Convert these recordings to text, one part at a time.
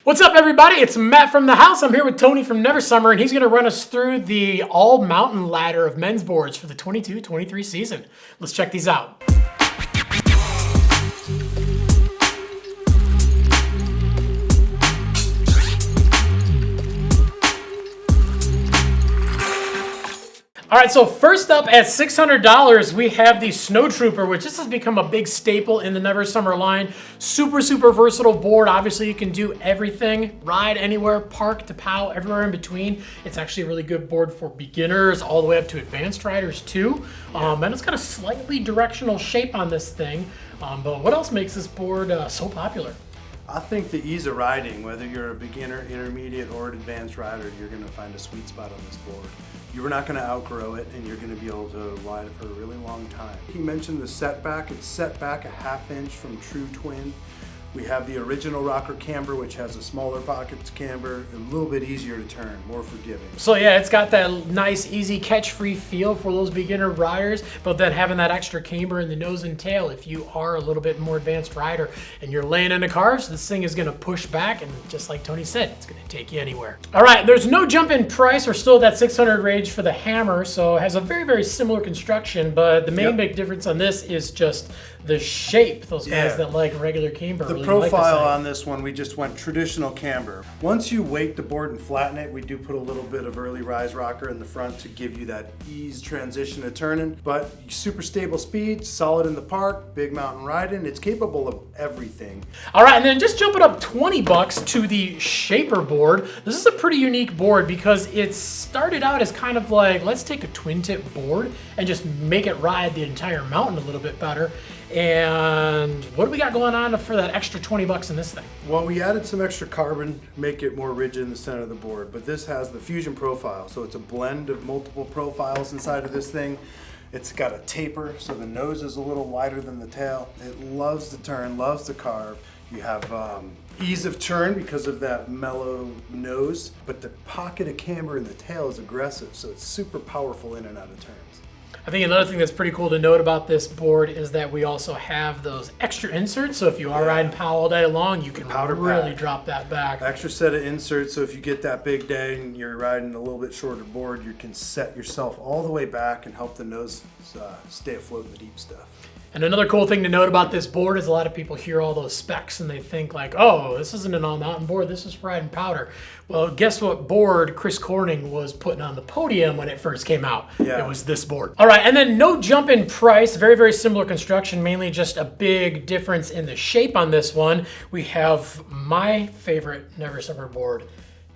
What's up, everybody? It's Matt from the house. I'm here with Tony from Never Summer, and he's going to run us through the all-mountain ladder of men's boards for the 22-23 season. Let's check these out. All right, so first up at $600, we have the Snowtrooper, which this has become a big staple in the Never Summer line. Super versatile board. Obviously, you can do everything, ride anywhere, park to POW, everywhere in between. It's actually a really good board for beginners all the way up to advanced riders too. And it's got a slightly directional shape on this thing. But what else makes this board so popular? I think the ease of riding, whether you're a beginner, intermediate, or an advanced rider, you're going to find a sweet spot on this board. You're not going to outgrow it, and you're going to be able to ride it for a really long time. He mentioned the setback. It's set back a ½ inch from true twin. We have the original rocker camber, which has a smaller pockets camber, a little bit easier to turn, more forgiving. So yeah, it's got that nice, easy, catch-free feel for those beginner riders, but then having that extra camber in the nose and tail, if you are a little bit more advanced rider and you're laying in the cars, this thing is gonna push back, and just like Tony said, it's gonna take you anywhere. All right, there's no jump in price. We're still at that 600 range for the Hammer, so it has a very similar construction, but the main big difference on this is just the shape. Those guys that like regular camber The really profile like on this one, we just went traditional camber. Once you weight the board and flatten it, we do put a little bit of early rise rocker in the front to give you that ease transition to turning. But super stable speed, solid in the park, big mountain riding. It's capable of everything. All right, and then just jumping up $20 to the Shaper board. This is a pretty unique board because it started out as kind of like, let's take a twin tip board and just make it ride the entire mountain a little bit better. And what do we got going on for that extra $20 in this thing? Well, we added some extra carbon, make it more rigid in the center of the board, but this has the fusion profile, so it's a blend of multiple profiles inside of this thing. It's got a taper, so the nose is a little wider than the tail. It loves to turn, loves to carve. You have ease of turn because of that mellow nose, but the pocket of camber in the tail is aggressive, so it's super powerful in and out of turns. I think another thing that's pretty cool to note about this board is that we also have those extra inserts. So if you are riding POW all day long, you can really drop that back. Extra set of inserts, so if you get that big day and you're riding a little bit shorter board, you can set yourself all the way back and help the nose stay afloat in the deep stuff. And another cool thing to note about this board is a lot of people hear all those specs and they think like, oh, this isn't an all-mountain board, this is for riding powder. Well, guess what board Chris Corning was putting on the podium when it first came out? Yeah. It was this board. All right, and then no jump in price, very similar construction, mainly just a big difference in the shape on this one. We have my favorite Never Summer board.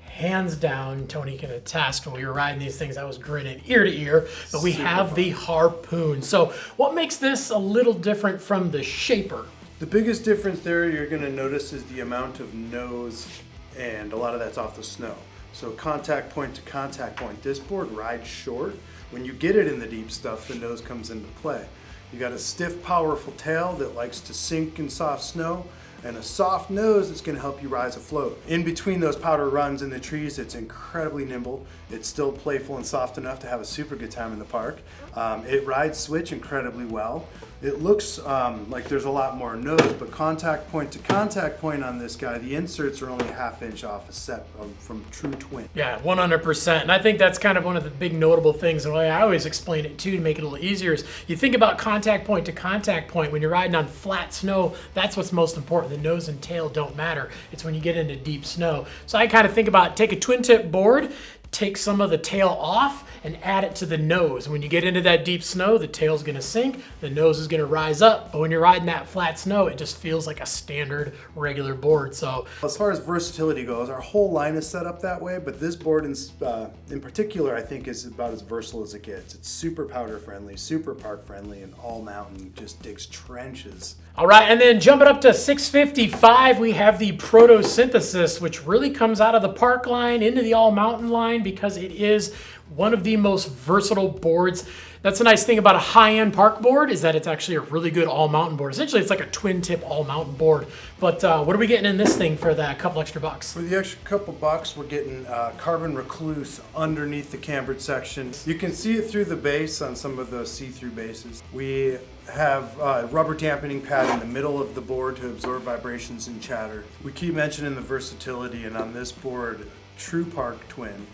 Hands down, Tony can attest, when we were riding these things, I was grinning ear to ear, but we have the Harpoon. So what makes this a little different from the Shaper? The biggest difference there you're going to notice is the amount of nose, and a lot of that's off the snow. So contact point to contact point. This board rides short. When you get it in the deep stuff, the nose comes into play. You got a stiff, powerful tail that likes to sink in soft snow, and a soft nose that's going to help you rise afloat. In between those powder runs in the trees, it's incredibly nimble. It's still playful and soft enough to have a super good time in the park. It rides switch incredibly well. It looks like there's a lot more nose, but contact point to contact point on this guy, the inserts are only a ½ inch off a set from true twin. Yeah, 100%. And I think that's kind of one of the big notable things, and the way I always explain it too to make it a little easier is you think about contact point to contact point. When you're riding on flat snow, that's what's most important. The nose and tail don't matter. It's when you get into deep snow. So I kind of think about take a twin tip board, take some of the tail off and add it to the nose. When you get into that deep snow, the tail's gonna sink, the nose is gonna rise up, but when you're riding that flat snow, it just feels like a standard regular board. So as far as versatility goes, our whole line is set up that way, but this board in particular, I think is about as versatile as it gets. It's super powder friendly, super park friendly, and all mountain, just digs trenches. All right, and then jumping up to $655, we have the Proto Synthesis, which really comes out of the park line into the all mountain line because it is one of the most versatile boards. That's a nice thing about a high-end park board is that it's actually a really good all-mountain board. Essentially, it's like a twin-tip all-mountain board. But what are we getting in this thing for that couple extra bucks? For the extra couple bucks, we're getting carbon recluse underneath the cambered section. You can see it through the base on some of the see-through bases. We have a rubber dampening pad in the middle of the board to absorb vibrations and chatter. We keep mentioning the versatility, and on this board, True Park Twin,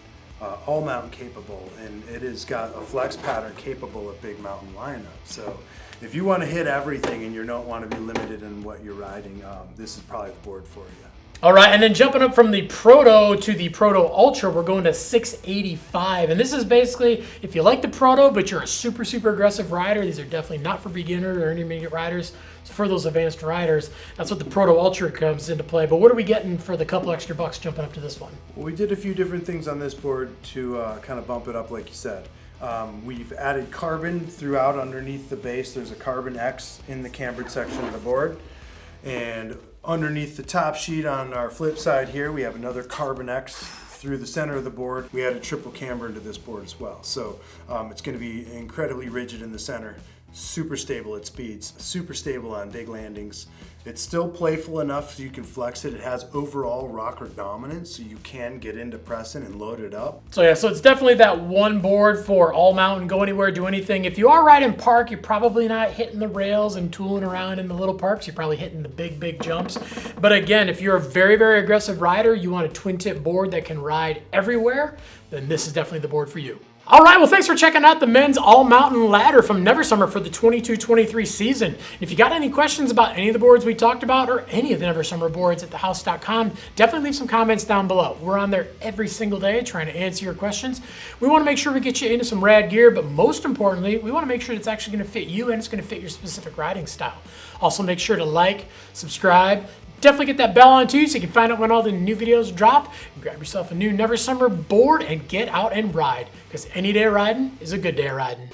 all mountain capable, and it has got a flex pattern capable of big mountain lineup. So if you want to hit everything and you don't want to be limited in what you're riding, this is probably the board for you. All right, and then jumping up from the Proto to the Proto Ultra, we're going to 685. And this is basically, if you like the Proto, but you're a super, super aggressive rider, these are definitely not for beginner or intermediate riders. It's for those advanced riders. That's what the Proto Ultra comes into play. But what are we getting for the couple extra bucks jumping up to this one? Well, we did a few different things on this board to kind of bump it up, like you said. We've added carbon throughout underneath the base. There's a carbon X in the cambered section of the board. And underneath the top sheet on our flip side here, we have another carbon X through the center of the board. We added triple camber into this board as well. So it's going to be incredibly rigid in the center, super stable at speeds, super stable on big landings. It's still playful enough so you can flex it. It has overall rocker dominance, so you can get into pressing and load it up. So yeah, so it's definitely that one board for all mountain, go anywhere, do anything. If you are riding park, you're probably not hitting the rails and tooling around in the little parks. You're probably hitting the big, big jumps. But again, if you're a very, very aggressive rider, you want a twin tip board that can ride everywhere, then this is definitely the board for you. All right, well, thanks for checking out the men's all-mountain ladder from Never Summer for the 22-23 season. If you got any questions about any of the boards we talked about or any of the Never Summer boards at thehouse.com, definitely leave some comments down below. We're on there every single day trying to answer your questions. We want to make sure we get you into some rad gear, but most importantly, we want to make sure it's actually going to fit you and it's going to fit your specific riding style. Also, make sure to like, subscribe, definitely get that bell on too so you can find out when all the new videos drop. And grab yourself a new Never Summer board and get out and ride, because any day of riding is a good day of riding.